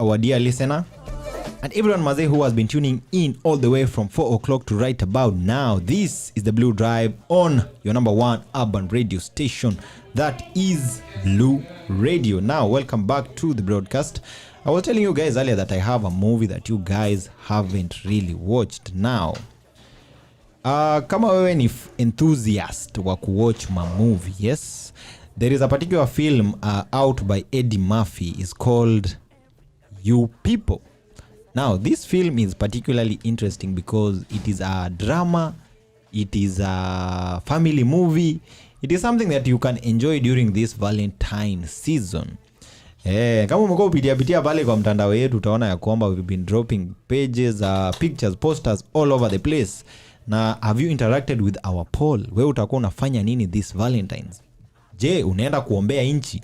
our dear listener, and everyone Maze who has been tuning in all the way from 4 o'clock to right about now. This is the Blue Drive on your number one urban radio station. That is Blue Radio. Now, welcome back to the broadcast. I was telling you guys earlier that I have a movie that you guys haven't really watched now. Kama wewe ni enthusiast wa kuwatch ma movie, yes, there is a particular film out by Eddie Murphy. It's called You People. Now, this film is particularly interesting because it is a drama, it is a family movie, it is something that you can enjoy during this Valentine season. Kama umekuwa upitia pale kwa mtandao yetu utaona ya kwamba we've been dropping pages, pictures, posters all over the place. Na have you interacted with our poll? Wewe utakuwa unafanya nini this Valentines? Je, unaenda kuombea nchi?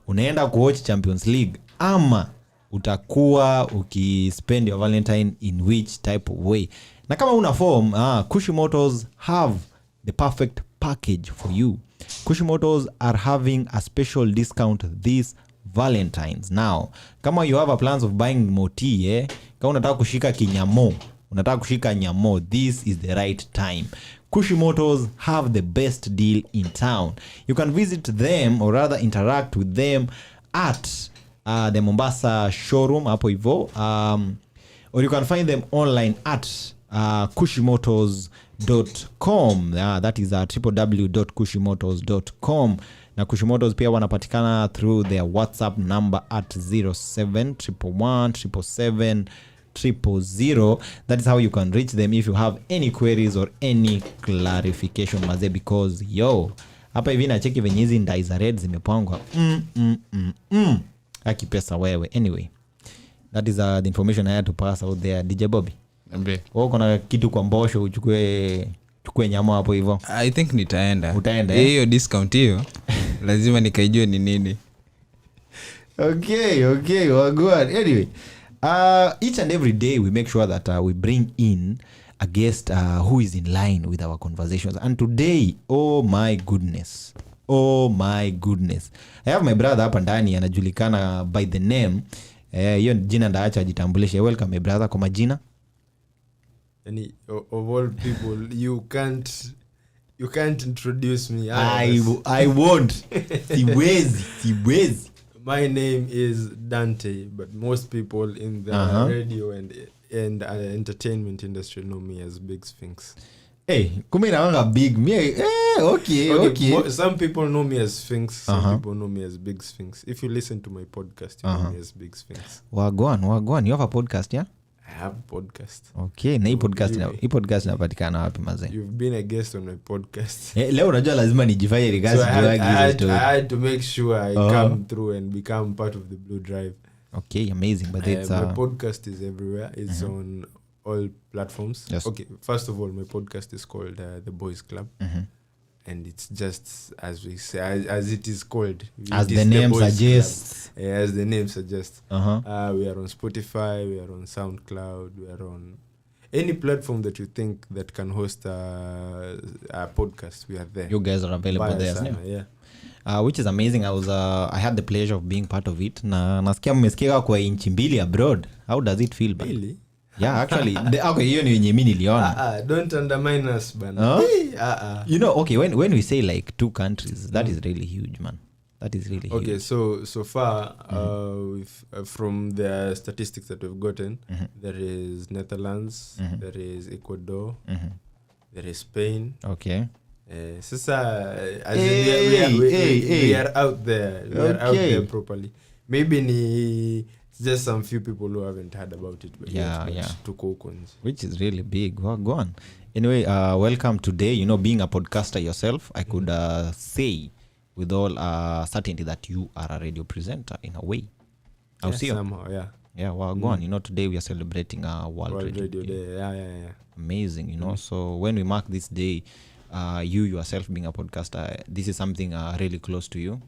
Unaenda kuwatch Champions League? Ama utakuwa ukispend your Valentine in which type of way? Na kama una form, Kushimoto's have the perfect package for you. Kushimoto's are having a special discount this Valentines. Now, kama you have a plans of buying moti, kama unataka kushika kinyamo, unataka kushika nyamo, this is the right time. Kushimoto's have the best deal in town. You can visit them or rather interact with them at the Mombasa showroom hapo hivyo, or you can find them online at kushimotos.com. That is www.kushimotos.com. Na Kushimotos pia wanapatikana through their WhatsApp number at 0711777000. That is how you can reach them if you have any queries or any clarification maze, because hapa hivi na cheki venye hizi ndai za red zimepangwa akipesa wewe. Anyway, that is the information I had to pass out there. DJ Bobby, wewe kuna kitu kwa mbosho uchukue nyama hapo hivyo? I think nitaenda. Utaenda hiyo discount hiyo lazima nikaijue ni nini. Okay, well, good. Anyway, each and every day we make sure that we bring in a guest who is in line with our conversations. And today, oh my goodness, I have my brother hapa ndani anajulikana by the name, hiyo jina ndaacha ajitambulishe. Welcome my brother, kwa majina. Any of all people, you can't introduce me. I won't. Siwezi. My name is Dante, but most people in the radio and entertainment industry know me as Big Sphinx. Hey, kumbe naanga big me. Okay. Some people know me as Sphinx, some people know me as Big Sphinx. If you listen to my podcast, you know me as Big Sphinx. Wagwan. You have a podcast, yeah? I have a podcast. Okay, na hii podcast inapatikana wapi maze? You've been a guest on my podcast. Leo unajua lazima nijifanye regards to I had to make sure I come through and become part of the Blue Drive. Okay, amazing. But it's my podcast is everywhere. It's on all platforms. Yes. Okay, first of all, my podcast is called The Boys Club. And it's just as we say, as it is called, as the name suggests. As the name suggests. We are on Spotify, we are on SoundCloud, we are on any platform that you think that can host a podcast. We are there. You guys are available there. Yeah. Which is amazing. I had the pleasure of being part of it. Na nasikia mmesikia kwa inchi mbili abroad. How does it feel? Really? Yeah, actually. Okay, hiyo ni yenye mimi niliona. Don't undermine us, bana. You know, okay, when we say like 2 countries, that is really huge, man. That is really huge. Okay, so far, from the statistics that we've gotten, there is Netherlands, there is Ecuador, there is Spain. Okay. Sasa, we are out there. We are out there properly. Maybe just some few people who haven't heard about it, but to Kokons, which is really big. Well, go on. Anyway, welcome today. You know, being a podcaster yourself, I could say with all certainty that you are a radio presenter in a way. I'll see somehow, yeah. Well, go on. You know, today we are celebrating World Radio Day. Yeah. Amazing. You know, so when we mark this day, you yourself being a podcaster, this is something really close to you.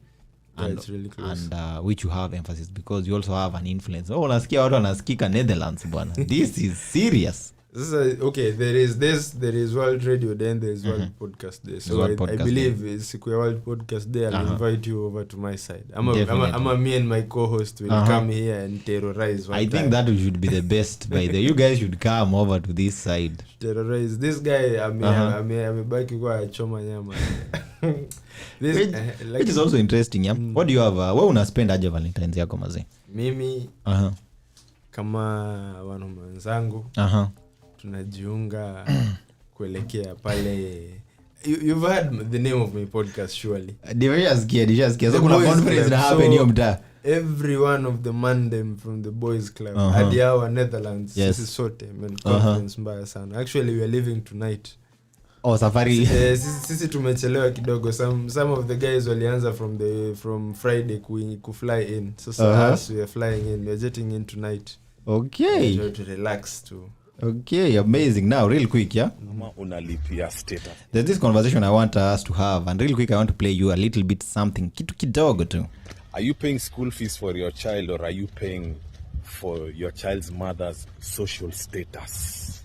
And it's really close. And which you have emphasis because you also have an influence. Nasikia watu wanasikika Netherlands bwana. This is serious. Okay, there is World Radio Day and there is World Podcast Day. So I believe siku ya World Podcast Day I'll invite you over to my side. I'm me and my co-host will come here and terrorize one time. Think that should be the best by the you guys should come over to this side. Terrorize this guy. Amebaki kwa choma nyama. Which is also interesting, yeah. What do you have? Wewe una spend aje Valentine's yako mazee? Mimi kama wanaume wenzangu tunajiunga kuelekea pale. You've heard the name of my podcast surely. Diviyasikia. So kuna conference na happen hiyo mtaa. Every one of the Monday from the boys club at our Netherlands. Yes. Sisi sote conference mbaya sana. Actually we are leaving tonight. Safari. Sisi tumechelewa kidogo. Some of the guys walianza from Friday ku fly in. So us we are flying in. We are jetting in tonight. Okay. To relax too. Okay, amazing. Now real quick, yeah. Unalipia status. There's this conversation I want us to have, and real quick I want to play you a little bit something kitu kidogo tu. Are you paying school fees for your child, or are you paying for your child's mother's social status?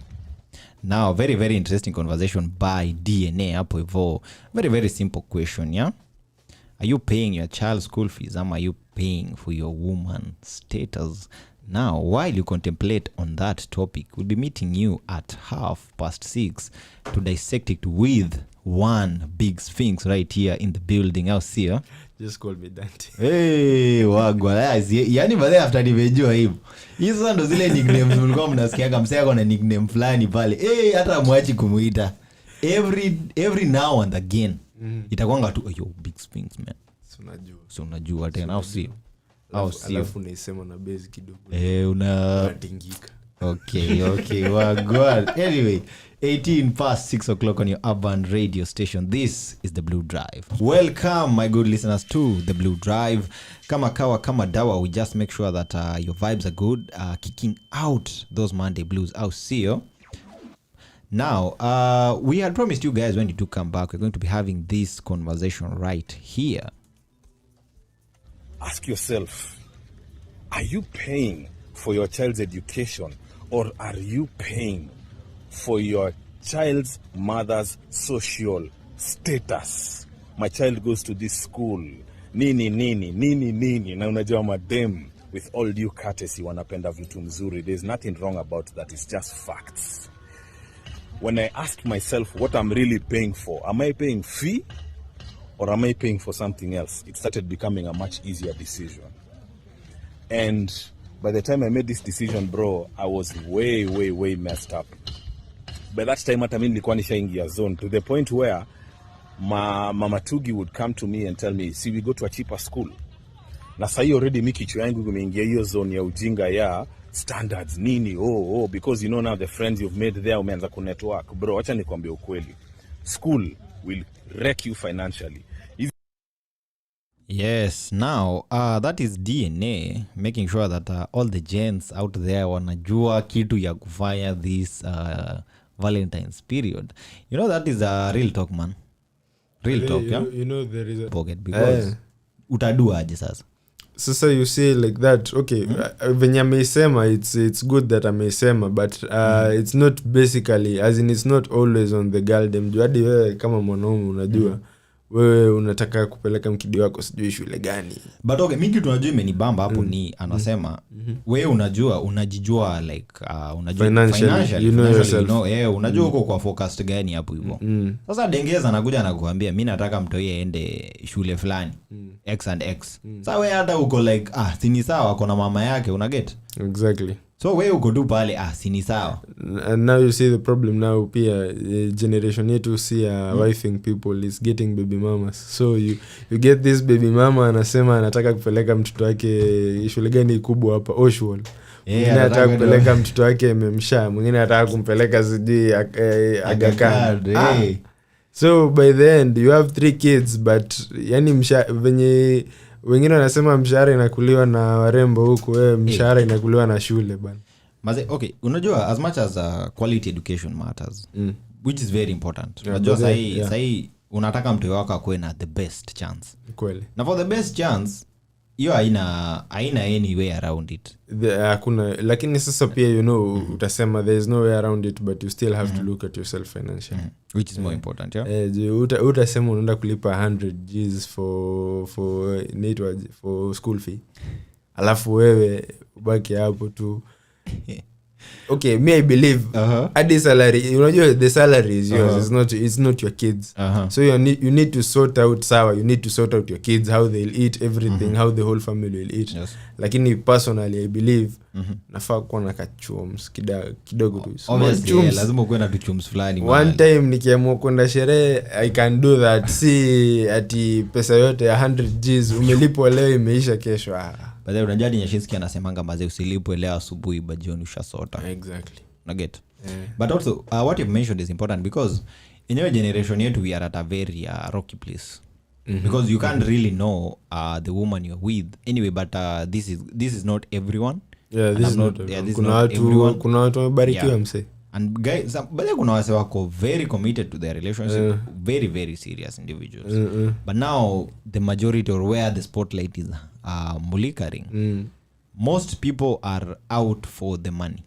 Now, very, very interesting conversation by DNA hapo hivyo. Very, very simple question, yeah? Are you paying your child's school fees, or are you paying for your woman's status? Now, while you contemplate on that topic, we'll be meeting you at 6:30 to dissect it with one big sphinx right here in the building. I'll see you. Just call me Dante. Hey, wagwa. Yani baadaye after nimejua hivyo. Hizo ndo zile nicknames mlikuwa mnasikia msea kuna nickname fulani pale. Hata mwachi kumuita. Every now and again. Itakuanga tu yo big sphinx man. So unajua tena au si. Alafu naisema na base kidogo. Unatingika. Okay, wagwa. Anyway, 6:18 on your urban radio station. This is the Blue Drive. Welcome, my good listeners, to the Blue Drive. Kama kawa, kama dawa, we just make sure that your vibes are good, kicking out those Monday blues. I'll see you. Now, we had promised you guys when you do come back, we're going to be having this conversation right here. Ask yourself, are you paying for your child's education, or are you paying for your child's mother's social status? My child goes to this school. Nini. Na unajua madem, with all due courtesy, wanapenda vitu mzuri. There's nothing wrong about that. It's just facts. When I asked myself what I'm really paying for, am I paying fee or am I paying for something else? It started becoming a much easier decision. And by the time I made this decision, bro, I was way messed up. By that time, hata mimi nilikuwa nishaingia zone to the point where Mama Tugi would come to me and tell me, see, we go to a cheaper school. Na sahi already mimi kichwa yangu imeingia hiyo zone ya ujinga ya standards nini, because you know now the friends you've made there umeanza ku network. Bro, acha nikwambie ukweli. School will wreck you financially. Yes, now that is DNA making sure that all the gents out there wanajua kitu ya kufanya this Valentine's period. You know that is a real talk, man. Real talk, yeah? You know there is a pocket because utadua aje sasa. So you say like that, okay, venye ameisema, it's good that ameisema, but it's not basically, as in it's not always on the girl dem. Hadi wewe kama mwanaume unajua wewe unataka kupeleka mkidi wako sijui shule gani. But okay, mimi kitu najua imenibamba hapo ni anasema wewe unajijua like unajua financially, you know yourself. Unajua uko kwa focused gani hapo hivyo. Sasa dengeza anakuja anakuambia mimi nataka mtoi aende shule fulani X and X. Sasa wewe hata uko like sini sawa kuna mama yake una get. Exactly. So wewe uko tu pale sini sawa. And now you see the problem now pia generation yetu see wifing people is getting baby mamas. So you get this baby mama anasema anataka kupeleka mtoto wake shule gani kubwa hapa Oshwall. Mwingine anataka kupeleka mtoto wake Memsha, mwingine anataka kumpeleka sijui Aga Khan. So by the end you have 3 kids, but yani venye wengine wanasema mshahara inakuliwa na warembo huku, wewe mshahara inakuliwa na shule bana. Maze, okay, unajua as much as quality education matters, which is very important. Unajua sahi unataka mtu wako akue na the best chance. Kweli. Na for the best chance, hiyo haina any way around it. Hakuna, lakini sasa pia you know utasema there is no way around it, but you still have to look at yourself financially, which is more important. Yeah, utasema unaenda kulipa 100 Gs for school fee, alafu wewe ubaki hapo tu. Okay, me I believe at salary, unajua the salary is yours, it's not your kids. So you need to sort out you need to sort out your kids, how they'll eat, everything, how the whole family will eat. Yes. Lakini personally I believe nafaa kuwa na kachums kidogo tu. Obviously, lazima kuwe na chums fulani. One time nikiamua kwenda sherehe, I can do that. Si ati pesa yote ya 100 Gs umelipwa leo imeisha kesho. Baadaye unajua Nyashinski anasemanga mazee usilipwe leo asubuhi but jioni ushasota. Exactly. Naget. But also what you've mentioned is important because in your generation yetu we are at a very rocky place. Because you can't really know the woman you're with anyway, but this is not everyone. Yeah, this is not everyone. Kuna watu wamebarikiwa mse. And guys, but kuna wase wako very committed to their relationship, very very serious individuals. But now the majority, or where the spotlight is mulikaring, most people are out for the money.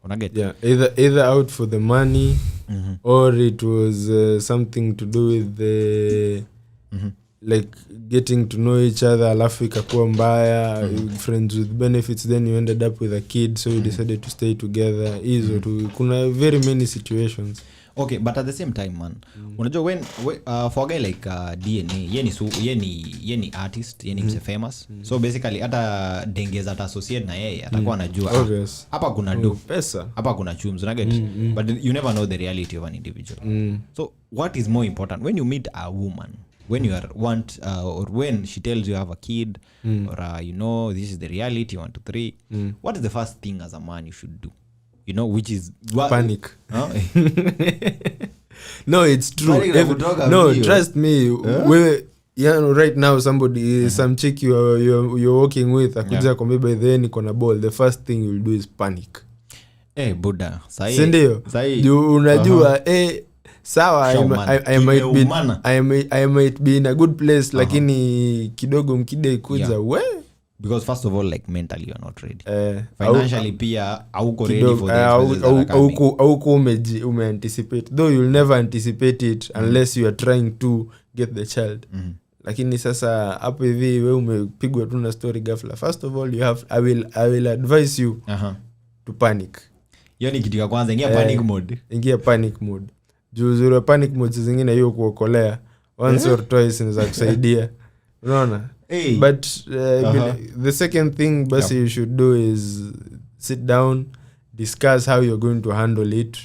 Unaget? Yeah, either out for the money, or it was something to do with the like getting to know each other, alafu ikakuwa mbaya, friends with benefits, then you ended up with a kid, so you decided to stay together. Kuna very many situations. Okay, but at the same time man, unajua when for a guy like DNA, yeni artist, yeni famous, so basically hata dengeza ata associate na yeye atakuwa anajua hapa kuna pesa, hapa kuna chums, unaget? But you never know the reality of an individual. So what is more important when you meet a woman, when you or when she tells you have a kid, or you know this is the reality 1 2 3, what is the first thing as a man you should do? You know, which is panic. No, it's true. No, trust me. Right now somebody some chick you're working with akuja kwambia by the end iko ball, the first thing you'll do is panic. Buddha sahi ndio unajua sawa, I might be in a good place, lakini kidogo mkide kuja because first of all, like mentally you're not ready, financially pia hauko ready for the ume-anticipate, though you'll never anticipate it unless you are trying to get the child. Lakini sasa hapo hivi wewe umepigwa tu na story ghafla. First of all, I will advise you to panic. Hiyo ni kitu ya kwanza, ingia panic mode. Juu zero panic mode zingine hiyo kuokolea once or twice inaweza kusaidia. Unaona? But the second thing you should do is sit down, discuss how you're going to handle it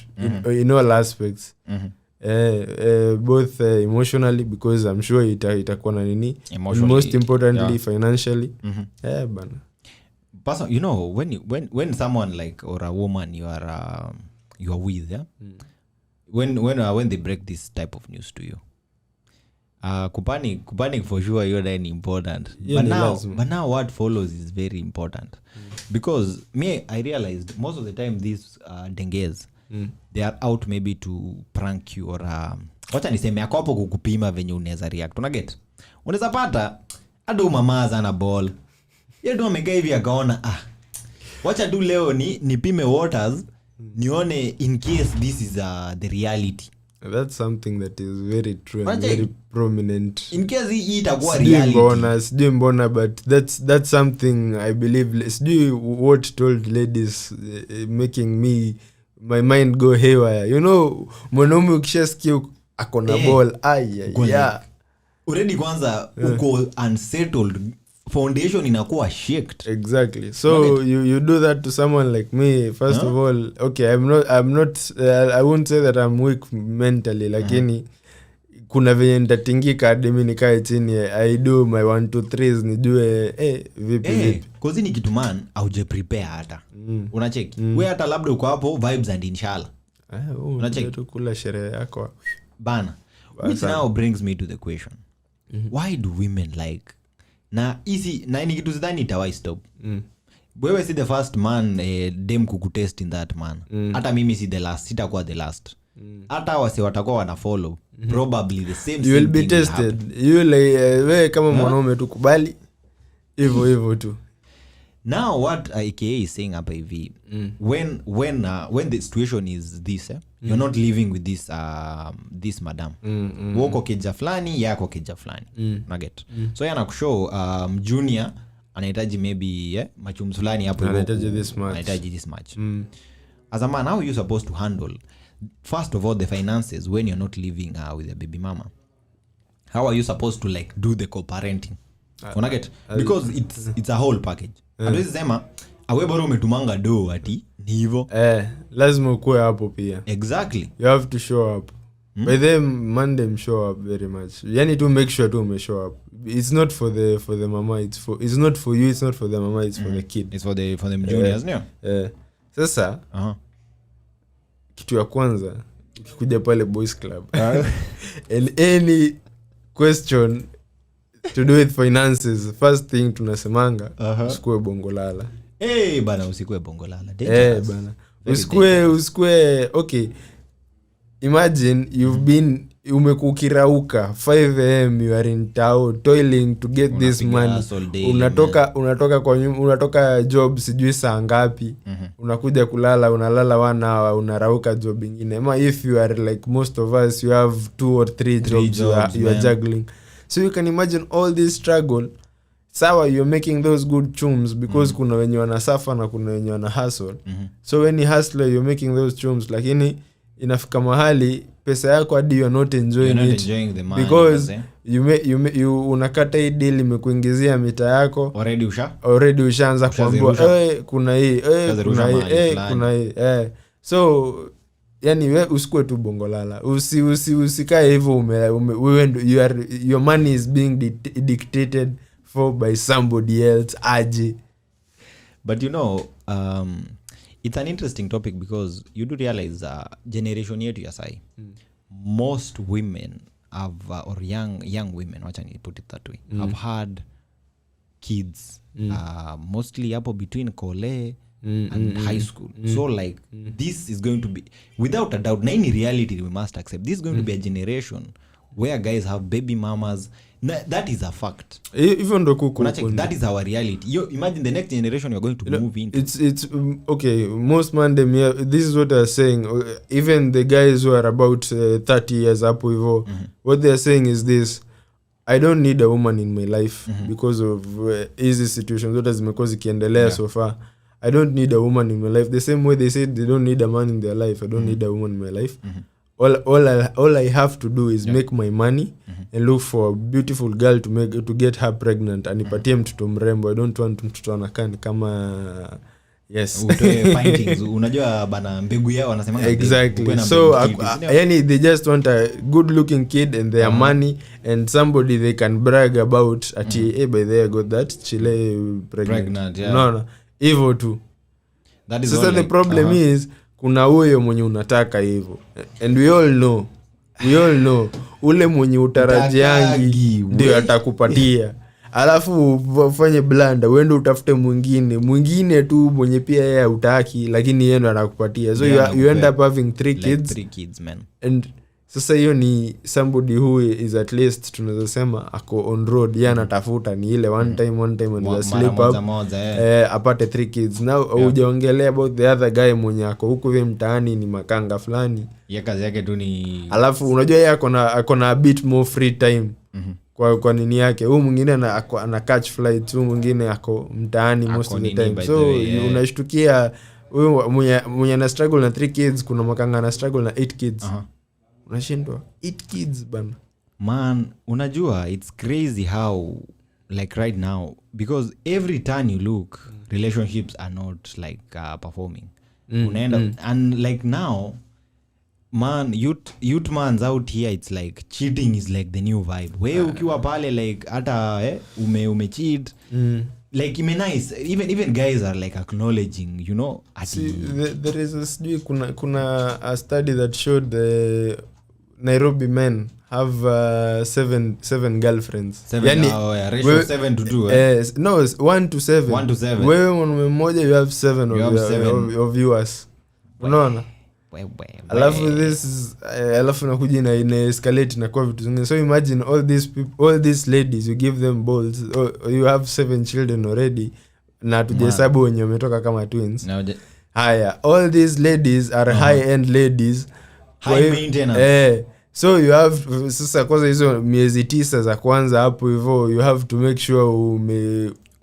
in all aspects. Both emotionally, because I'm sure itakuwa na nini, most importantly financially. Bana. Person, you know, when someone like, or a woman you are with, when they break this type of news to you, kupanic for sure, you're then important. But now what follows is very important. Because I realized most of the time these dengues, they are out maybe to prank you, or wacha niseme ako hapo kukupima venye unaweza react. Unaget? Unaweza pata adu mamaza na ball. Yeye ndo amekaa hivi akaona wacha tu leo nipime waters nione in case this is the reality. That's something that is very true and very prominent. In case hii itakuwa reality. Sijui mbona, but that's something I believe. Sijui what told ladies, making my mind go haywire. You know, mwanaume ukishasikia akona ball, already kwanza uko unsettled, foundation inakuwa shaked. Exactly. So you do that to someone like me. First of all, okay, I'm not I won't say that I'm weak mentally, lakini kuna venye nitatingika hadi mimi nikae chini, I do my 1 2 3s nijue vipi. Cause ni kitu man auje prepare hata. Unacheki. Wewe hata labda uko hapo vibes and inshallah. Unacheki tu kula sherehe yako. Bana. Which now brings me to the question. Why do women like na ni kitu sidhani itawai stop. Wewe si the first man dem kukutest in that man. Hata mimi si the last, sitakuwa the last. Hata wase watakuwa wana follow, probably the same you will be tested. You wewe kama mwanaume tu kubali, hivyo tu. Now what AKA is saying hapa hivi, when the situation is this, you're not living with this madam. Woko keja flani, yako keja flani. Nugget. So yana kushow junior anahitaji maybe machums fulani hapo, anahitaji this much. As a man, how are you supposed to handle first of all the finances when you're not living with your baby mama? How are you supposed to like do the co-parenting? Unaget? Because it's a whole package. Hatuwezi sema awe bora umetumanga do ati ni hivyo. Lazima ukue hapo pia. Exactly. You have to show up. By them Monday show up very much. Yani to make sure to show up. It's not for the mama, it's not for you, it's not for the mama, it's for the kid. It's for them juniors, no? Sasa kitu ya kwanza ukikuja pale boys club and any question to do with finances, first thing tunasemanga usikue bongolala. Bana usikue bongolala. Bana usikue okay. Imagine you've been umekukirauka 5 am, you are in town toiling to get this money. Unatoka kwa unatoka job sijui saa ngapi, unakuja kulala, unalala 1 hour, unarauka job nyingine. Ama if you are like most of us, you have 2 or 3 jobs you are juggling. So you can imagine all this struggle. Sawa, you're making those good chums because kuna wenye wana suffer na kuna wenye wana hustle. So when you hustle, you're making those chums, lakini inafika mahali pesa yako hadi you're not enjoying the money because you unakata hii deal imekuingizia mita yako already ushaanza kuambiwa kuna hii kuna hii so yani wewe usikue tu bongolala, usikae hivyo your money is being dictated for by somebody else aje. But you know it's an interesting topic because you do realize generation yetu ya sai most women have or young women, wacha ni put it that way, have had kids mostly hapo between kole and high school. So like this is going to be without a doubt, na in reality we must accept this is going to be a generation where guys have baby mamas. That is a fact. Even ndo kuku that is our reality. You imagine the next generation you're going to move into. It's okay, most Monday this is what they're saying. Even the guys who are about 30 years hapo hivyo, what they're saying is this: I don't need a woman in my life because of easy situations that zimekuwa zikiendelea so far. I don't need a woman in my life the same way they said they don't need a man in their life. I don't need a woman in my life. All I have to do is make my money and look for a beautiful girl to get her pregnant and nipatie mtoto mrembo. I don't want mtoto anakani kama utoe findings. Unajua bana mbegu yao wanasema exactly. So yani they just want a good looking kid and their money and somebody they can brag about ati by there got that chile pregnant. No hivyo tu. That is so the problem is kuna huyo mwenye unataka hivyo and we all know ule mwenye utarajiangi ndio atakupatia, alafu ufanye blanda uende utafute mwingine tu mwenye pia yeye hutaki lakini yeye ndo anakupatia. So you end up having 3 kids man. And sasa hiyo ni somebody who is at least tunaweza sema ako on road, yeye anatafuta ni ile one time and slip up apate 3 kids. Now hujaongelea about the other guy mwenye ako huko hivi mtaani ni makanga fulani, ya kazi yake tu ni, alafu unajua yeye ako na a bit more free time kwa nini yake. Huyu mwingine ana catch flights, huyu mwingine ako mtaani most of the time. So unashtukia huyu mwenye ana struggle na 3 kids, kuna makanga ana struggle na 8 kids. Unashindwa 8 kids bana. Man, unajua it's crazy how like right now, because every time you look relationships are not like performing. Unaenda and like now man, youth man's out here, it's like cheating is like the new vibe. Wewe ukiwa pale like hata ume cheat like ime nice, even guys are like acknowledging, you know. See, there is kuna a study that showed the Nairobi men have 7 girlfriends. Ratio 7 to 2. No, 1 to 7. 1 to 7. Wewe mmoja you have 7 of viewers. Unaona? alafu this is alafu nakuja ina escalate na kwa vitu zingine. So imagine all these ladies, you give them balls, you have 7 children already na tujehesabu wenye wametoka kama twins. Haya, all these ladies are high end ladies, high maintenance. So you have sasa kwanza hizo miezi 9 za kwanza hapo hivyo, you have to make sure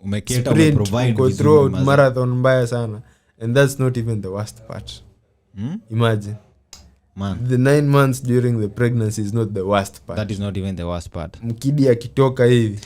umeketa provide go through marathon mbaya sana. And that's not even the worst part. Imagine, man, the 9 months during the pregnancy is not the worst part. That is not even the worst part. Mkidi akitoka hivi,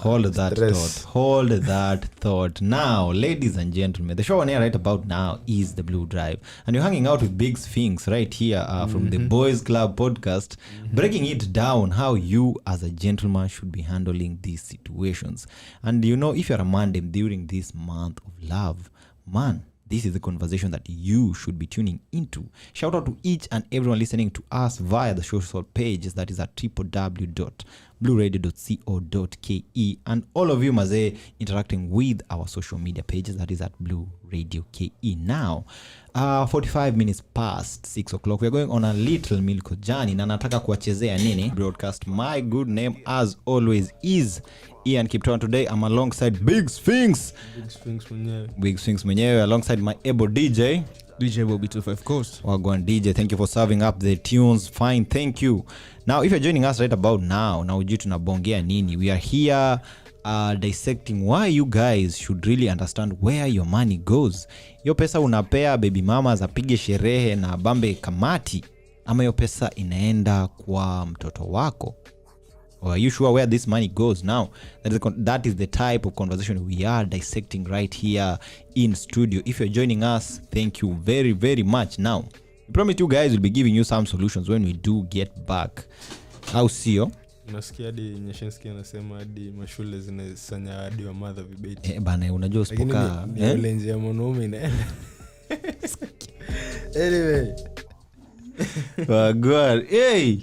hold that thought. Now, ladies and gentlemen, the show on air right about now is the Blue Drive, and you're hanging out with Big Sphinx right here from the Boys Club podcast, breaking it down how you as a gentleman should be handling these situations. And you know, if you're a man during this month of love, man, this is the conversation that you should be tuning into. Shout out to each and everyone listening to us via the social pages, that is at www.blueradio.co.ke, and all of you mazee interacting with our social media pages, that is at Blue Radio KE. Now 45 minutes past 6 o'clock, we're going on a little milk journey, na nataka kuwachezea nini broadcast. My good name as always is Ian Kipton. Today I'm alongside Big Sphinx mwenyewe, alongside my able DJ Bobby 25 Coast. Wagwan DJ, thank you for serving up the tunes. Fine, thank you. Now if you're joining us right about now, na ujui tunabongea nini, we are here dissecting why you guys should really understand where your money goes. Yo pesa unapea baby mama zapige sherehe na bambe kamati, ama yo pesa inaenda kwa mtoto wako? Or are you sure where this money goes? Now, that is the type of conversation we are dissecting right here in studio. If you're joining us, thank you very, very much. Now, I promise you guys will be giving you some solutions when we do get back. How sio? Unasikia hadi Nyashinski anasema hadi mashule zinasanya hadi wa mother vibeti. Bana, unajua usipoka ile nje ya mwanaume inaenda. Anyway. Wagwan, hey!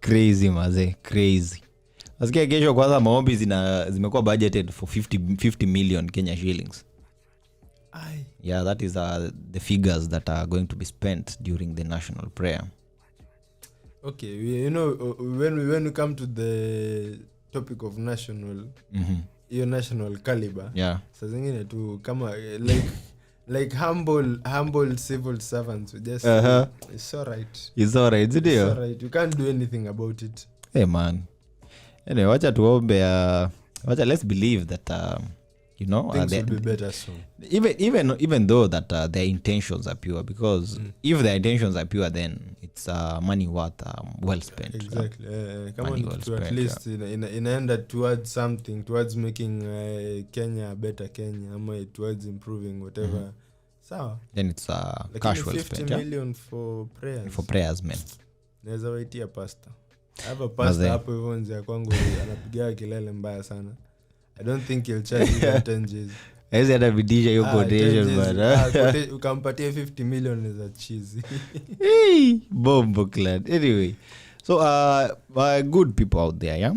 Crazy maze, crazy. Nasikia kesho kwanza maombi zimekuwa budgeted for 50 million Kenya shillings. Yeah, that is the figures that are going to be spent during the national prayer. Okay, you know, when we come to the topic of national, your national caliber, saa zingine tu kama like humble civil servants, we just it's all right, it's all right, you can't do anything about it. Hey man, anyway, wacha tuombe, let's believe that you know, things will be better soon. Even though that their intentions are pure, because if their intentions are pure, then it's money worth well spent. Exactly. Come on, well to at least inaenda towards something, towards making Kenya a better Kenya, ama towards improving whatever. Sawa. Then it's casual 50 spent. 50 million for prayers. For prayers, man. Naweza waitia pastor. Hapa pastor hapo hivyo nje kwangu anapiga kelele mbaya sana. I don't think he'll charge you 10 G's. Hizi hata bidisha hiyo quotation bana. Ukampatia 50 million za cheese. Hey, bombo clad. Anyway, so good people out there, yeah?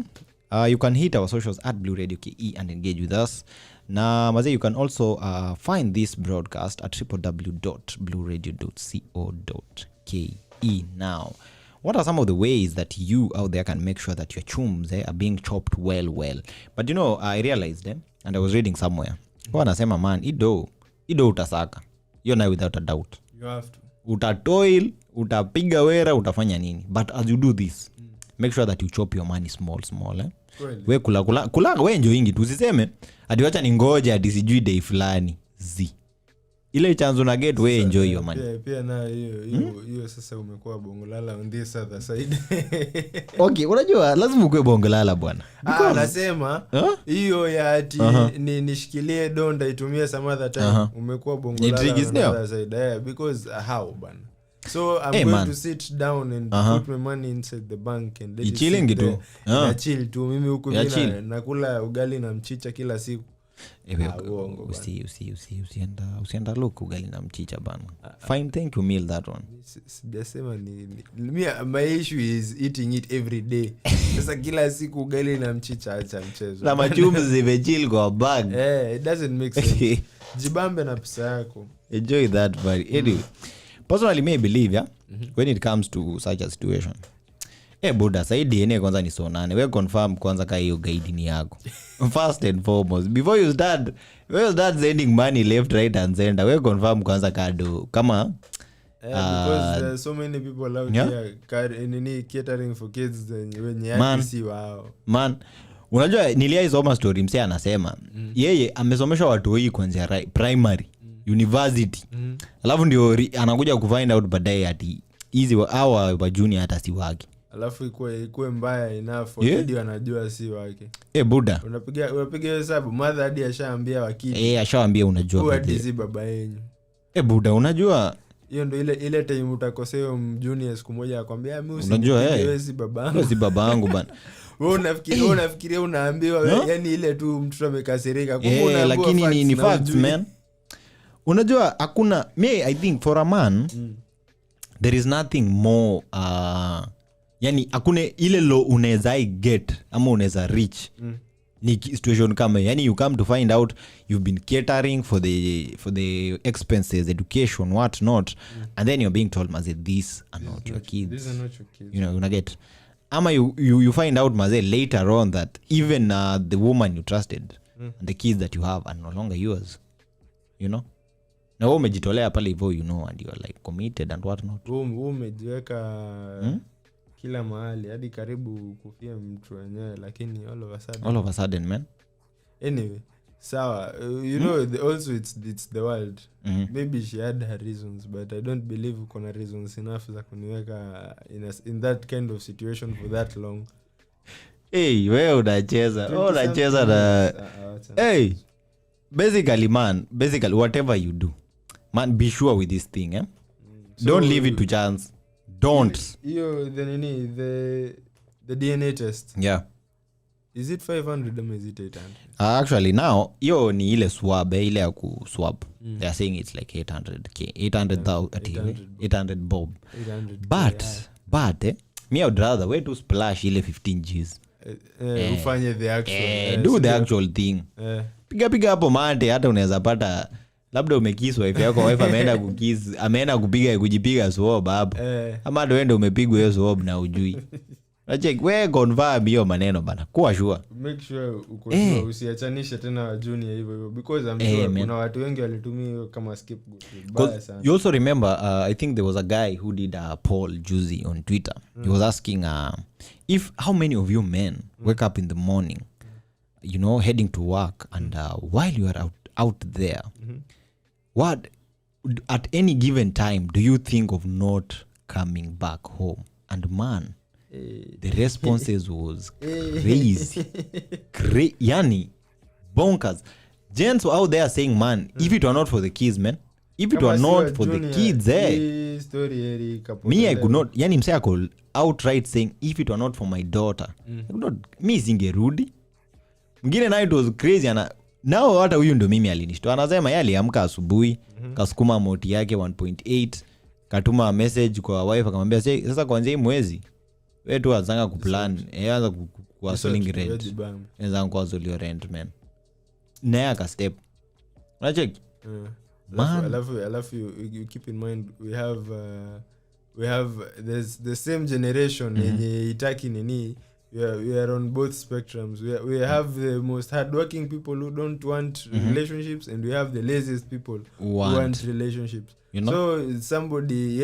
You can hit our socials at Blue Radio KE and engage with us. Na maze, you can also find this broadcast at www.blueradio.co.ke. Now, what are some of the ways that you out there can make sure that your chums are being chopped well? But you know, I realized and I was reading somewhere, kwa nasema man, ido utasaka. You're now without a doubt. You have to. Utatoil, utapiga wera, utafanya nini. But as you do this, make sure that you chop your money small. We kula we enjoying tu, usiseme ati wacha ningoje hadi sijui day fulani. Ile chance una get, we enjoy your money. Pia na hiyo sasa umekuwa bongolala on this other side. Okay, unajua lazima ukue bongolala bwana. Nasema hiyo ya ati nishikilie donda itumie some other time, umekuwa bongolala on the other side. Yeah, because how bwana. So I'm going to sit down and put my money inside the bank and let it sit there. Na chill tu. Mimi huku mimi nakula ugali na mchicha kila siku. Usienda look ugali na mchicha bana. Fine, thank you meal that one. Sijasema ni my issue is eating it every day. Sasa kila siku ugali na mchicha, acha mchezo. Na machumzi zimechill kwa bag. It doesn't make sense. Jibambe na pesa yako. Enjoy that buddy. Anyway, personally me believe when it comes to such a situation buda sai DNA kwanza ni so nane we confirm kwanza ka hiyo guide ni yako first and foremost before you start sending money left right and center we confirm kwanza kado kama because there are so many people out here catering for kids when you see wow man unajua niliaisoma story msee anasema yeye amesomesha watu hii kuanzia primary university alafu ndio anakuja kufind out baadaye ati hizi hawa wa junior hata si wake alafu ikuwe mbaya enough hadi wanajua si wake buda unapiga hesabu mother hadi ashaambia wakiti ashaambia unajua hadi si baba yenu buda unajua hiyo ndio ile time utakosea junior siku moja akwambia mimi unajua si babangu si babangu bana wewe unafikiria unaambiwa yani ile tu mtu amekasirika kumbe unaambiwa lakini ni facts man unajua hakuna me I think for a man there is nothing more yani hakuna ile lo unaweza get ama unaweza reach ni situation kama yani you come to find out you've been catering for the expenses education what not and then you're being told maze these are not your kids. These are not your kids. You know una get ama you find out maze later on that even the woman you trusted and the kids that you have are no longer yours, you know. Na wewe umejitolea pale hivyo, you know, and you are like committed and what not. Wewe umejiweka kila mahali hadi karibu kufia mtu wenyewe, lakini all of a sudden man. Anyway, sawa, you know, also it's the world. Maybe she had her reasons, but I don't believe kuna reasons enough za kuniweka in that kind of situation for that long. Hey, wewe unacheza na hey, basically whatever you do, man, be sure with this thing, so, don't leave it to chance. Don't. The DNA test. Yeah. Is it 500 or is it 800? Actually now, yo ni ile swab, ile ya kuswab. They are saying it's like 800k, 800 bob. 800. But me I would rather way to splash ile 15 Gs. Ufanye the actual. Do the actual thing. Piga hapo mate, hata unaweza pata labda umekiss wife yako, wife ameenda kupiga kujipiga swab hapo. Ama ndo ende umepigwa hiyo swab na ujui. Check we confirm hiyo maneno bana. Kuwa sure. Make sure uko sure, usiachanishe tena junior hivyo because I'm sure kuna watu wengi walitumia hiyo kama scapegoat. Baya sana. You also remember I think there was a guy who did a poll juicy on Twitter. He was asking if how many of you men wake up in the morning, you know, heading to work and while you are out there, what at any given time do you think of not coming back home? And man, the responses was crazy. Yani bonkers. Gents were out there saying, man, if it were not for the kids, man, if it were not for the kids, me I could not. Yani msea could outright saying, if it were not for my daughter, I could not. Me singerudi. Mgine na it was crazy. Now hata huyu ndo mimi alinishtua. Anasema yeye aliamka asubuhi, kasukuma moti yake 1.8, katuma message kwa wife akamwambia sasa kuanzia mwezi wewe tu anza kuplan, anza kuwasoling rent. Anza kuwasolio rent man. Na aka step. Unacheki? Alafu you keep in mind we have there's the same generation yenye itaki nini. We are on both spectrums. We have the most hardworking people who don't want relationships, and we have the laziest people who want relationships. You know? So somebody,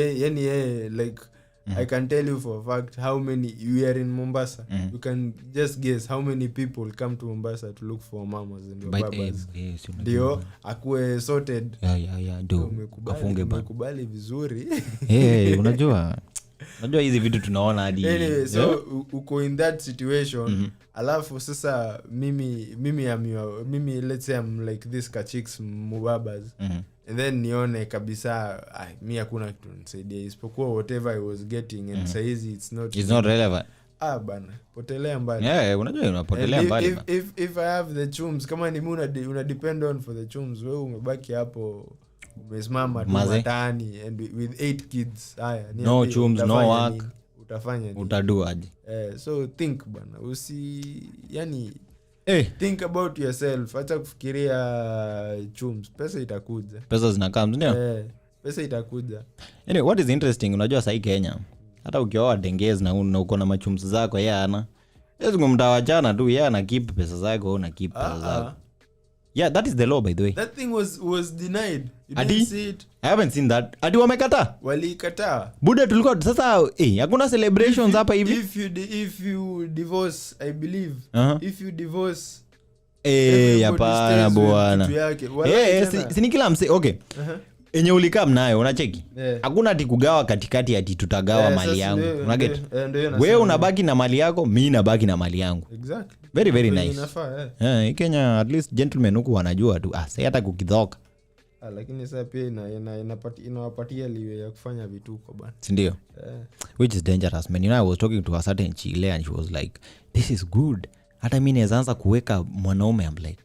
like I can tell you for a fact how many we are in Mombasa. You can just guess how many people come to Mombasa to look for mamas and babas. Ndio akue sorted. Yeah. Do kafunge ba. Umekubali vizuri. Unajua hizi vitu tunaona hadi. Anyway, so uko in that situation, alafu sasa mimi let's say I'm like this kachicks mubabas, and then nione kabisa mimi hakuna kitu nisaidia isipokuwa whatever I was getting, and saizi it's not relevant. Bana potelea mbali. Unajua unapotelea mbali. If I have the chums, kama ni una depend on for the chums, wewe umebaki hapo umesimama tu matani and with 8 kids. No chums, no work. Utafanya nini? Utaduaje? So think bana, think about yourself. Acha kufikiria chums, pesa itakuja. Pesa zinakaa ndio? pesa itakuja. Anyway, what is interesting, unajua sahi Kenya hata ukioa dengezi na uko na machumzi zako yeye ana lazima mtawachana tu, yeye ana keep pesa zako na keep pesa zako. Yeah, that is the law by the way. That thing was denied. You didn't see it? I haven't seen that. Ati wamekataa? Walikataa. Buda tulikuwa sasa hakuna celebrations hapa hivi. If you divorce, I believe. If you divorce hapana bwana. Si kila mse okay. Enye ulikaa mnayo unacheki. Hakuna ati kugawa katikati ati tutagawa mali yangu. Unaget? Wewe unabaki na mali yako, mimi nabaki na mali yangu. Exactly. Very very nice. Kenya at least gentlemen huko wanajua tu sasa hata kukidhoka. Lakini sasa pia inawapatia liwe ya kufanya vituko bwana. Si ndio? Which is dangerous man. You know, I was talking to a certain Chile and she was like, this is good. Hata mimi naanza kuweka mwanaume. I'm like,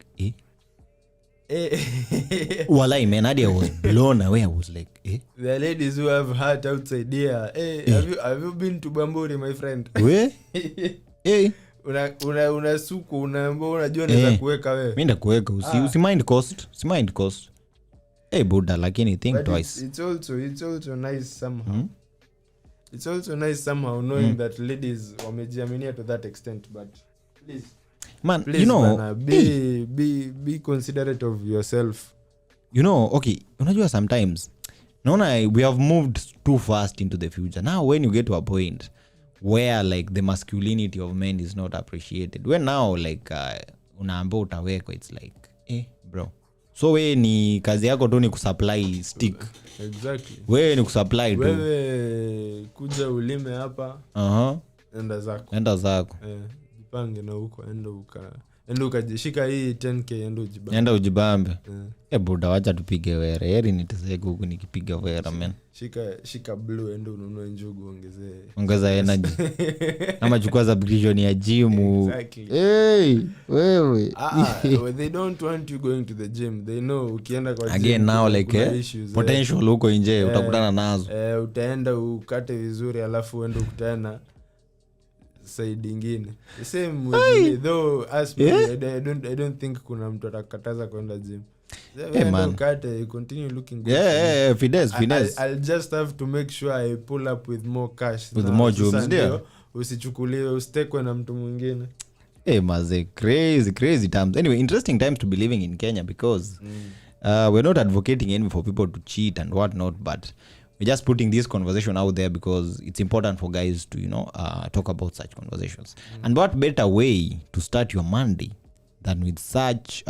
Walai man, I was blown away. I was like, The ladies who have heart outside here. Have you been to Bamburi, my friend? Unasuku unaambia unajua naweza kuweka wewe. Mimi ndakuweka usi mind cost. Si mind cost. Buddha lakini think but twice. It's also nice somehow. It's also nice somehow knowing that ladies wamejiaminia to that extent, but please you know man, be considerate of yourself. You know, okay, unajua sometimes we have moved too fast into the future. Now when you get to a point where like the masculinity of men is not appreciated, when now like unaambia utaweka, it's like bro, so we ni kazi yako tu ni kusupply stick. Exactly. We ni kusupply tu. Wewe kuja ulime hapa. Enda zako. Jipange na huko enda ukajishika hii 10k enda ujibambe. Buda wacha tupige wera. Heri niteseke huku nikipiga wera man. Shika blue enda ununue njugu ongeza energy. Ama chukua subscription ya gym. Exactly. Wewe. They don't want you going to the gym. They know ukienda kwa gym. Again now like potential huko nje utakutana nazo. Utaenda ukate vizuri alafu uende ukutana side ingine. The same with me, though as me, I don't think kuna mtu atakataza kwenda gym. Man. You continue looking good. Finesse. I'll just have to make sure I pull up with more cash. With more jobs there. Usichukuliwe ustekwe na mtu mwingine. Maze crazy times. Anyway, interesting times to be living in Kenya because we're not advocating any for people to cheat and what not, but we're just putting this conversation out there because it's important for guys to talk about such conversations. And what better way to start your Monday than with such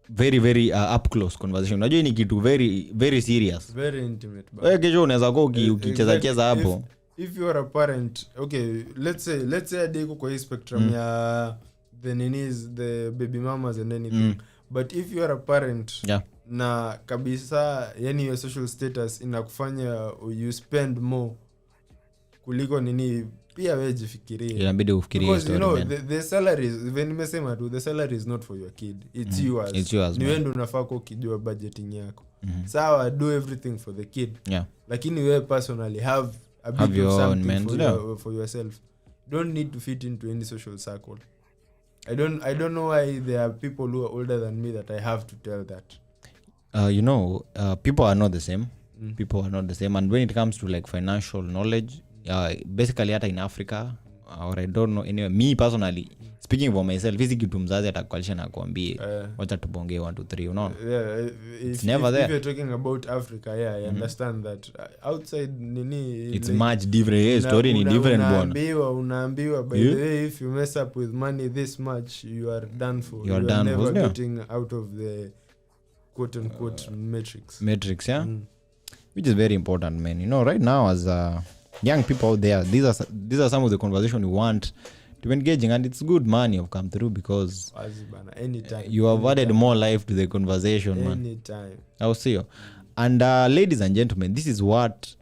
very very up close conversation. Unajua ni kitu very very serious, very intimate. Wewe kesho unaweza go ukicheza hapo. If you are a parent, okay, let's say adiko kwa spectrum ya the ninis, the baby mamas and anything. But if you are a parent, na kabisa yani your social status inakufanya you spend more kuliko nini, pia wewe jifikirie. Inabidi ufikirie story. Because you know the salaries, when nimesema tu the salary is not for your kid, it's yours. Ni wewe ndio unafaa kujua budgeting yako. Sawa, do everything for the kid. Lakini wewe personally have a bit of something for yourself. Don't need to fit into any social circle. I don't know why there are people who are older than me that I have to tell that. People are not the same. People are not the same, and when it comes to like financial knowledge, basically hata in Africa, or I don't know anyway, me personally speaking for myself, hizi kitu mzazi atakwalisha na kuambie wacha tubongee 1 2 3, unaona. It's never there. If you're talking about Africa, I understand that. Outside nini, it's like, much different. Story ni different bwana. Unaambiwa by the way, if you mess up with money this much, you are done for. You are done never for, getting out of the quote unquote matrix, which is very important, man. Right now as young people out there, these are some of the conversation we want to be engaging, and it's good, man. You've come through because anytime you have added more life to the conversation, man. Anytime. I'll see you. And ladies and gentlemen, this is what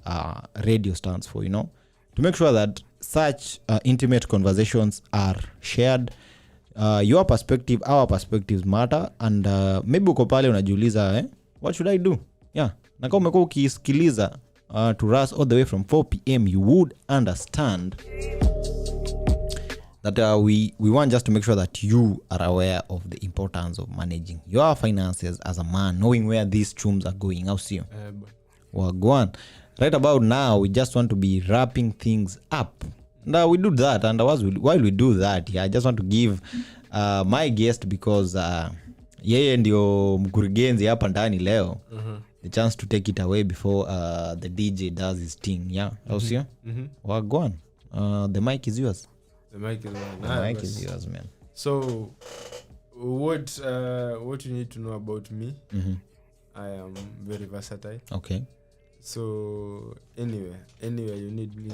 radio stands for, to make sure that such intimate conversations are shared. Your perspective, our perspectives matter, and maybe uko pale unajiuliza what should I do? Na kama umekuwa ukisikiliza to us all the way from 4 p.m, you would understand that we want just to make sure that you are aware of the importance of managing your finances as a man, knowing where these chums are going. How see you? Well, go on. Right about now, we just want to be wrapping things up. Now we do that, and while we do that, I just want to give my guest, because yeye ndio mkurugenzi hapa ndani leo, the chance to take it away before the DJ does his thing. Yeah, how's you? Well, go on. The mic is yours. The mic is yours, man. So, what you need to know about me? I am very versatile. Okay. So, anywhere you need me,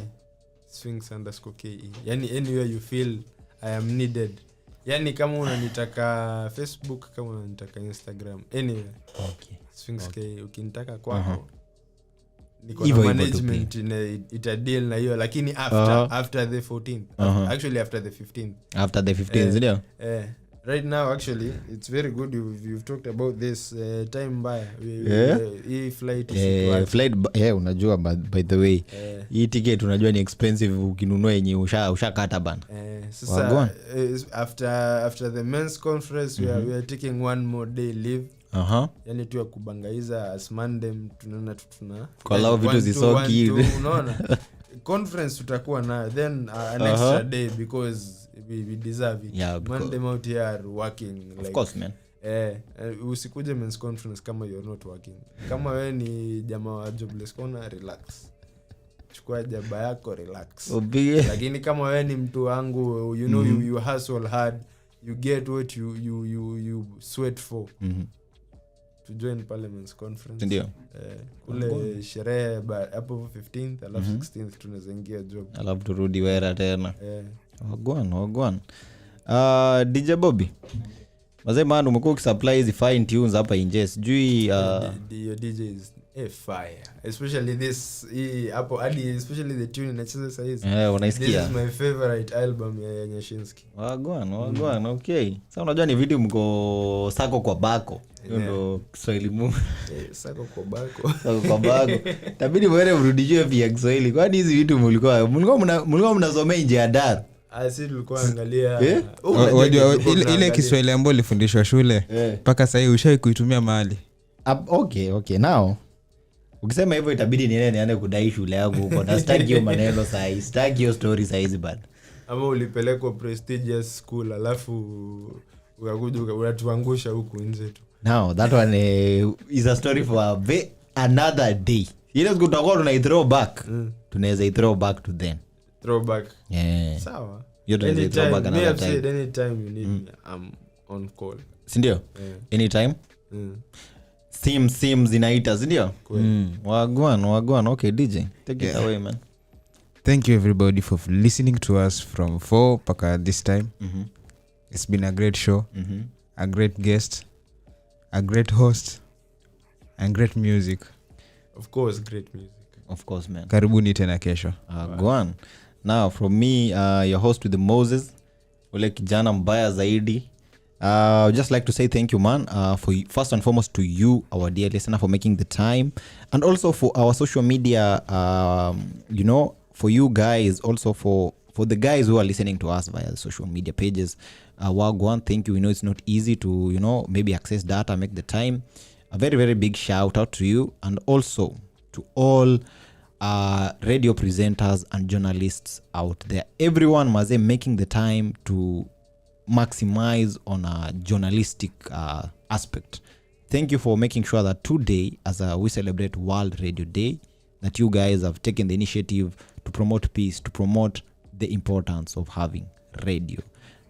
Sphinx_KE. Yani anywhere you feel I am needed. Yani kama unanitaka Facebook, kama unanitaka Instagram, anywhere. Okay. Sphinx_KE, ukinitaka kwako. Niko na management itadeal na hiyo, lakini after the 14th. Actually after the 15th. After the 15th, ndio. Right now actually it's very good you've talked about this time mbaya. Flight unajua by the way. Hii ticket unajua ni expensive ukinunua yenye ushakata bana. Sasa after the men's conference we are taking one more day leave. Yani tu ya kubangaiza as Monday tunaona tuna kwa vitu zisoki unaona. Conference tutakuwa na then an extra day because we deserve it. Yeah, Monday out here working like, of course man. Usikuje men's conference kama you're not working. Kama wewe ni jamaa wa jobless corner, relax, chukua jaba yako, relax. Lakini kama wewe ni mtu wangu, you know, you hustle hard, you get what you sweat for. To join Parliament's conference. Ndio. Kule sherehe hapo 15th alafu 16th tunazaingia job. Alafu turudi wera tena. Wagwan. DJ Bobby. Mazee man, umekuwa ukisupply hizi fine tunes hapa nje. Sijui DJ is fire. Especially this hapo especially the tune inacheza sasa hizi. Unaisikia? This is my favorite album ya Nyashinski. Wagwan. Okay. Sasa unajua ni video mko sako kwa bako. Ndio Kiswahili mu. Sako kwa bako. Tabidi mwere mrudishwe pia Kiswahili. Kwani hizi vitu mlikuwa mnasomea nje ya Dar? Asi tulikuwa angalia ile Kiswahili ambayo ulifundishwa shule mpaka sasa hivi ushawahi kuitumia mahali. Okay, now ukisema hivyo itabidi niende kudai shule yangu huko. Na staki hiyo maneno sasa, staki hiyo story sasa hizi bado. Ama ulipelekwa prestigious school alafu ukakuja unatuangusha huku nje tu. Now that one is a story for another day. Ile tutakuwa tuna throw back. Tunaweza throw back to then. Throwback. Yeah. Sawa. Anytime, throw back another time. Anytime you need me, I'm on call. Sindio? Anytime? Sims zinaita, sindio? Wagwan. Okay, DJ. Take it away, man. Thank you everybody for listening to us from 4 paka this time. It's been a great show. A great guest. A great host. And great music. Of course, great music. Of course, man. Karibuni tena kesho. Go on. Now, from me, your host with the Moses, ule kijana mbaya zaidi. Just like to say thank you, man, for first and foremost to you, our dear listener, for making the time, and also for our social media, for you guys, also for the guys who are listening to us via the social media pages. Wagwan, thank you. We know it's not easy to, maybe access data, make the time. A very, very big shout out to you, and also to all radio presenters and journalists out there. Everyone was making the time to maximize on a journalistic aspect. Thank you for making sure that today, as we celebrate World Radio Day, that you guys have taken the initiative to promote peace, to promote the importance of having radio.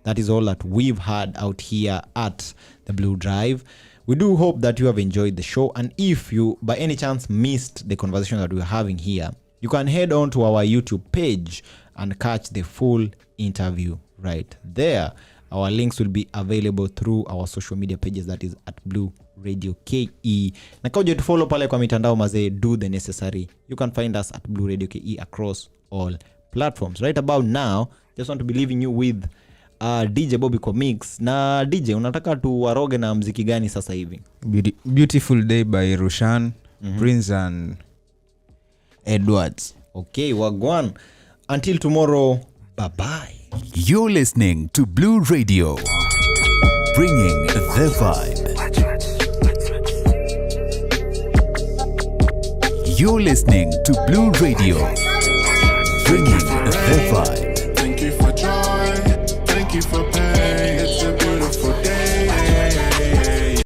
That is all that we've had out here at the Blue Drive. We do hope that you have enjoyed the show, and if you by any chance missed the conversation that we're having here, you can head on to our YouTube page and catch the full interview right there. Our links will be available through our social media pages, that is at Blue Radio KE. Na kama to follow pale kwa mitandao mazee, do the necessary. You can find us at Blue Radio KE across all platforms. Right about now, just want to be leaving you with DJ Bobby kwa mix. Na DJ, unataka tuwaroge na mziki gani sasa hivi? Beautiful Day by Rushan, Prince and Edwards. Okay, wagwan. Until tomorrow, bye-bye. You're listening to Blue Radio, bringing the vibe. You're listening to Blue Radio, bringing the vibe.